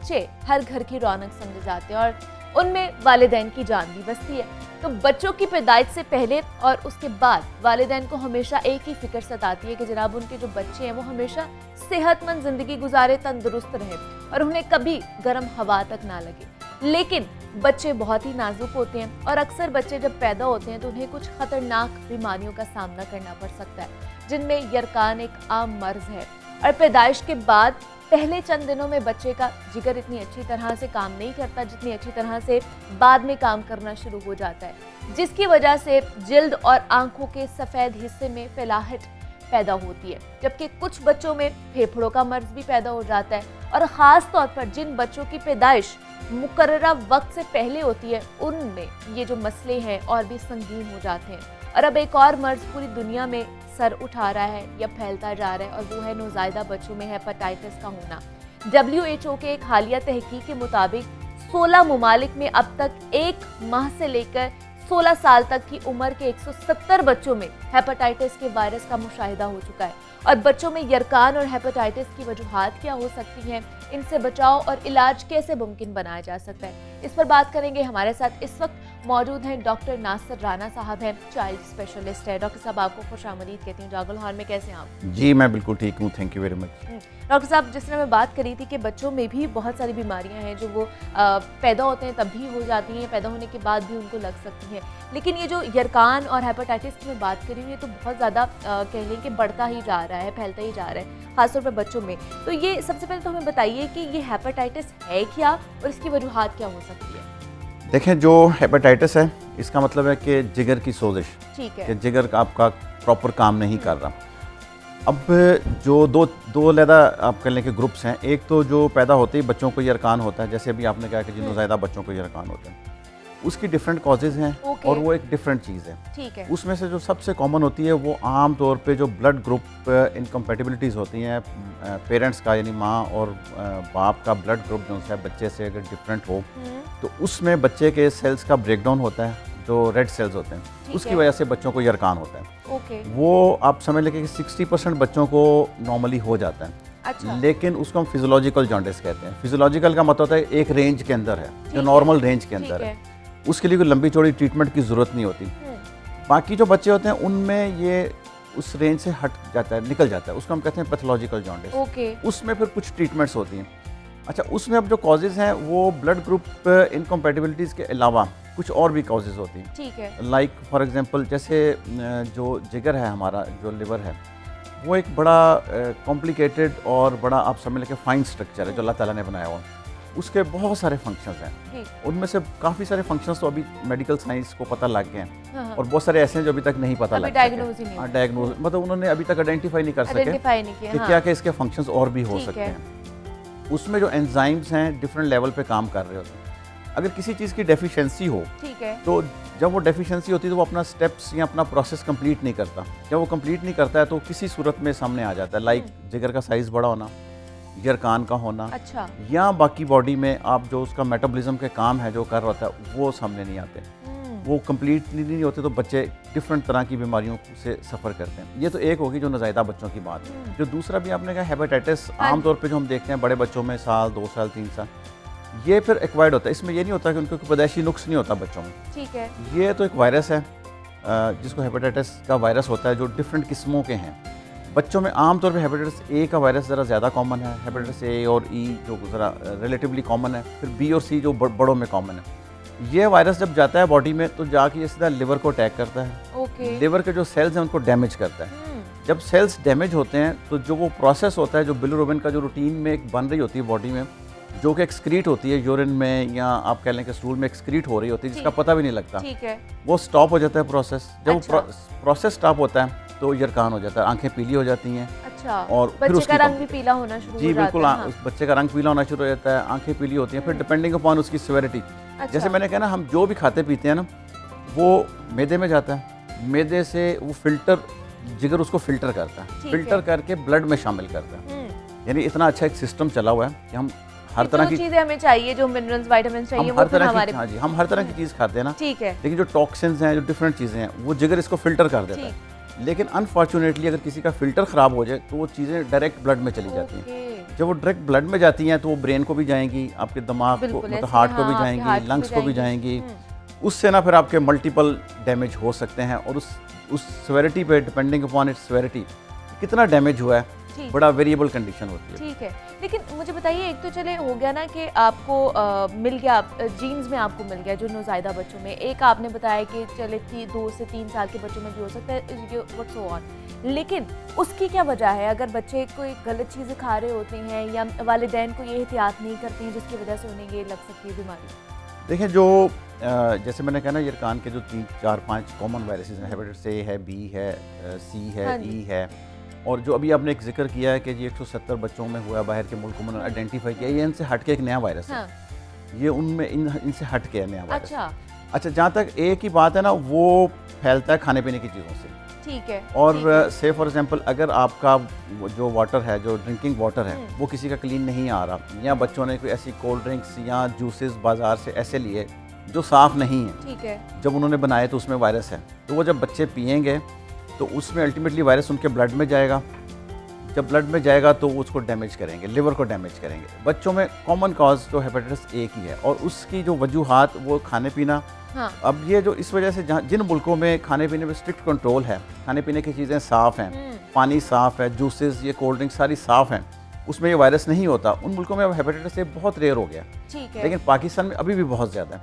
बच्चे हर घर की रौनक समझे जाते हैं और उनमें वालिदैन की जान भी बसती है। तो बच्चों की पैदाइश से पहले और उसके बाद वालिदैन को हमेशा एक ही फिक्र सताती है कि जनाब उनके जो बच्चे हैं वो हमेशा सेहतमंद जिंदगी गुजारे, तंदुरुस्त रहे और उन्हें कभी गर्म हवा तक ना लगे। लेकिन बच्चे बहुत ही नाजुक होते हैं और अक्सर बच्चे जब पैदा होते हैं तो उन्हें कुछ खतरनाक बीमारियों का सामना करना पड़ सकता है, जिनमें यरकान एक आम मर्ज है। और पैदाइश के बाद पहले चंद दिनों में बच्चे का जिगर इतनी अच्छी तरह से काम नहीं करता जितनी अच्छी तरह से बाद में काम करना शुरू हो जाता है, जिसकी वजह से जिल्द और आंखों के सफेद हिस्से में फैलाहट पैदा होती है। जबकि कुछ बच्चों में फेफड़ों का मर्ज भी पैदा हो जाता है और ख़ास तौर पर जिन बच्चों की पैदाइश मुकर्ररा वक्त से पहले होती है उनमें ये जो मसले हैं और भी संगीन हो जाते हैं। और अब एक और मर्ज पूरी दुनिया में सर उठा रहा है या फैलता जा रहा है और वो है नौज़ायदा बच्चों में हेपेटाइटिस का होना। WHO के एक हालिया तहकीक के मुताबिक 16 ममालिक में अब तक 1 माह से लेकर 16 साल तक की उम्र के 170 बच्चों में हेपेटाइटिस के वायरस का मुशाहिदा हो चुका है। और बच्चों में यरकान और हेपेटाइटिस की वजूहात क्या हो सकती हैं, इनसे बचाव और इलाज कैसे मुमकिन बनाया जा सकता है, इस पर बात करेंगे। हमारे साथ इस वक्त मौजूद हैं डॉक्टर नासिर राना साहब हैं, चाइल्ड स्पेशलिस्ट है। डॉक्टर साहब आपको खुशामदीद कहती हूँ जागल हॉल में, कैसे हैं आप? जी मैं बिल्कुल ठीक हूँ, thank you very much. Doctor साहब, जिस तरह मैं बात करी थी कि बच्चों में भी बहुत सारी बीमारियां हैं जो वो पैदा होते हैं तब भी हो जाती हैं, पैदा होने के बाद भी उनको लग सकती हैं, लेकिन ये जो यरकान और हेपेटाइटिस की मैं बात करी हूँ ये तो बहुत ज़्यादा कह लें कि बढ़ता ही जा रहा है, फैलता ही जा रहा है, खासतौर पर बच्चों में। तो ये सबसे पहले तो हमें बताइए कि ये हेपेटाइटिस है क्या और इसकी वजूहात क्या हो सकती है? देखें, जो हेपेटाइटिस है इसका मतलब है कि जिगर की सोजिश, ठीक है, कि जिगर आपका प्रॉपर काम नहीं कर रहा। अब जो दो लहदा आप कह लें कि ग्रुप्स हैं, एक तो जो पैदा होते ही बच्चों को यरकान होता है, जैसे अभी आपने कहा कि जिन नौज़ायदा बच्चों को यरकान होते हैं, उसकी डिफरेंट कॉजेज़ हैं और वो एक डिफरेंट चीज़ है। ठीक है। उसमें से जो सबसे कॉमन होती है वो आम तौर पे जो ब्लड ग्रुप इनकम्पैटिबिलिटीज़ होती हैं पेरेंट्स का, यानी माँ और बाप का ब्लड ग्रुप जो है बच्चे से अगर डिफरेंट हो तो उसमें बच्चे के सेल्स का ब्रेकडाउन होता है, जो रेड सेल्स होते हैं, उसकी वजह से बच्चों को यरकान होता है। वो आप समझ लें कि 60% बच्चों को नॉर्मली हो जाता है। अच्छा। लेकिन उसको हम फिजियोलॉजिकल जॉन्डिस कहते हैं। फिजियोलॉजिकल का मतलब होता है एक रेंज के अंदर है, जो नॉर्मल रेंज के अंदर है, उसके लिए कोई लंबी चौड़ी ट्रीटमेंट की ज़रूरत नहीं होती। बाकी जो बच्चे होते हैं उनमें ये उस रेंज से हट जाता है, निकल जाता है, उसको हम कहते हैं पैथोलॉजिकल जॉन्डिस। उसमें फिर कुछ ट्रीटमेंट्स होती हैं। अच्छा, उसमें अब जो कॉजेज़ हैं वो ब्लड ग्रुप इनकम्पैटिबिलिटीज़ के अलावा कुछ और भी कॉजेज़ होती हैं। ठीक है। लाइक फॉर एग्जांपल जैसे जो जिगर है हमारा, जो लिवर है, वो एक बड़ा कॉम्प्लिकेटेड और बड़ा आप समझ लें कि फाइन स्ट्रक्चर है जो अल्लाह ताला ने बनाया हुआ। उसके बहुत सारे फंक्शंस हैं, उनमें से काफ़ी सारे फंक्शंस तो अभी मेडिकल साइंस को पता लग गए हैं। हाँ। और बहुत सारे ऐसे हैं जो अभी तक नहीं पता लग सके। डायग्नोज मतलब उन्होंने अभी तक आइडेंटिफाई नहीं कर सके कि क्या क्या इसके फंक्शंस और भी हो सकते हैं। उसमें जो एंजाइम्स हैं डिफरेंट लेवल पे काम कर रहे होते हैं। अगर किसी चीज़ की डेफिशिएंसी हो, ठीक है, तो जब वो डेफिशिएंसी होती है तो वो अपना स्टेप्स या अपना प्रोसेस कंप्लीट नहीं करता। जब वो कंप्लीट नहीं करता है तो किसी सूरत में सामने आ जाता है, लाइक जिगर का साइज़ बड़ा होना, यरकान का होना, अच्छा, या बाकी बॉडी में आप जो उसका मेटाबॉलिज्म के काम है जो कर रहा होता है वो सामने नहीं आते, वो कम्प्लीटली नहीं होते, तो बच्चे डिफरेंट तरह की बीमारियों से सफ़र करते हैं। ये तो एक होगी जो नज़ायदा बच्चों की बात है। जो दूसरा भी आपने कहा हेपेटाइटिस, आमतौर पे जो हम देखते हैं बड़े बच्चों में साल 2 साल 3 साल, ये फिर एक्वायर्ड होता है। इसमें ये नहीं होता कि उनको कोई पैदाइशी नुक्स नहीं होता बच्चों में, ठीक है। ये तो एक वायरस है जिसको हेपेटाइटिस का वायरस होता है, जो डिफरेंट किस्मों के हैं। बच्चों में आमतौर पे हेपेटाइटिस ए का वायरस ज़रा ज़्यादा कॉमन है, हेपेटाइटिस ए और ई जो ज़रा रिलेटिवली कॉमन है, फिर बी और सी जो बड़ों में कॉमन है। ये वायरस जब जाता है बॉडी में तो जाके ये सीधा लिवर को अटैक करता है। लिवर के जो सेल्स हैं उनको डैमेज करता है। जब सेल्स डैमेज होते हैं तो जो वो प्रोसेस होता है, जो बिलिरुबिन का जो रूटीन में एक बन रही होती है बॉडी में, जो कि एक्सक्रीट होती है यूरिन में या आप कह लें कि स्टूल में एक्सक्रीट हो रही होती है, जिसका पता भी नहीं लगता, ठीक है, वो स्टॉप हो जाता है प्रोसेस। जब प्रोसेस स्टॉप होता है तो यरकान हो जाता है, आंखें पीली हो जाती हैं। अच्छा, और फिर उसका रंग भी पीला होना शुरू हो जाता है। जी बिल्कुल, उस बच्चे का रंग पीला होना शुरू हो जाता है, आंखें पीली होती हैं। फिर डिपेंडिंग अपॉन उसकी सिवियरिटी, जैसे मैंने कहा ना, हम जो भी खाते पीते हैं ना वो मैदे में जाता है, मैदे से वो फिल्टर, जिगर उसको फिल्टर करता है, फिल्टर करके ब्लड में शामिल करता है। यानी इतना अच्छा एक सिस्टम चला हुआ है कि हम हर तरह की चीजें हमें चाहिए, जो मिनरल्स विटामिन चाहिए वो फिर हमारे, हाँ जी, हम हर तरह की चीज़ खाते हैं ना, ठीक है, लेकिन जो टॉक्सिन्स हैं, जो डिफरेंट चीज़ें हैं, वो जिगर इसको फिल्टर कर देता है। लेकिन अनफॉर्चुनेटली अगर किसी का फिल्टर ख़राब हो जाए तो वो चीज़ें डायरेक्ट ब्लड में चली जाती हैं। जब वो डायरेक्ट ब्लड में जाती हैं तो वो ब्रेन को भी जाएंगी, आपके दिमाग को बिल्कुल मतलब ऐसे, हार्ट को हाँ, भी आपके जाएंगी, हार्ट को लंग्स भी को भी जाएंगी। जाएंगी। उससे ना फिर आपके मल्टीपल डैमेज हो सकते हैं, और उस सेवेरिटी पे डिपेंडिंग अपॉन इट्स सेवेरिटी कितना डैमेज हुआ है, ठीक। बड़ा वेरिएबल कंडीशन होती है। ठीक है, लेकिन मुझे बताइए, एक तो चले हो गया ना कि आपको मिल गया, जीन्स में आपको मिल गया जो नौज़ायदा बच्चों में, एक आपने बताया कि चले 2 से 3 साल के बच्चों में भी हो सकता है, व्हाट्स ऑन, लेकिन उसकी क्या वजह है? अगर बच्चे कोई गलत चीज़ें खा रहे होते हैं या वालिदैन को ये एहतियात नहीं करते हैं जिसकी वजह से उन्हें ये लग सकती है बीमारी? देखिए, जो जैसे मैंने कहा ना, यरकान के जो 3, 4, 5 कॉमन वायरसेस हैं, हेपेटाइटिस ए है, बी है, सी है, हाँ जी। ई है, और जो अभी आपने एक जिक्र किया है कि जी 170 बच्चों में हुआ है, बाहर के मुल्कों में आइडेंटिफाई किया, ये इनसे हट के एक नया वायरस है। हाँ, ये उनमें इनसे हट के है नया वायरस। अच्छा, अच्छा, जहाँ तक ए की बात है ना, वो फैलता है खाने पीने की चीज़ों से। ठीक है। और ठीक है। से फॉर एग्जांपल, अगर आपका जो वाटर है, जो ड्रिंकिंग वाटर है, हम्म। वो किसी का क्लीन नहीं आ रहा, या बच्चों ने कोई ऐसी कोल्ड ड्रिंक्स या जूसेस बाजार से ऐसे लिए जो साफ़ नहीं है, ठीक है। जब उन्होंने बनाए तो उसमें वायरस है, तो वो जब बच्चे पिएंगे तो उसमें अल्टीमेटली वायरस उनके ब्लड में जाएगा। जब ब्लड में जाएगा तो वो उसको डैमेज करेंगे, लिवर को डैमेज करेंगे। बच्चों में कॉमन कॉज तो हेपेटाइटिस ए की है, और उसकी जो वजूहात वो खाने पीना। हाँ, अब ये जो इस वजह से जिन मुल्कों में खाने पीने में स्ट्रिक्ट कंट्रोल है, खाने पीने की चीज़ें साफ़ हैं, पानी साफ़ है, जूसेस, ये कोल्ड ड्रिंक्स सारी साफ़ हैं, उसमें ये वायरस नहीं होता, उन मुल्कों में अब हेपेटाइटिस ए बहुत रेयर हो गया। ठीक है। लेकिन पाकिस्तान में अभी भी बहुत ज़्यादा है।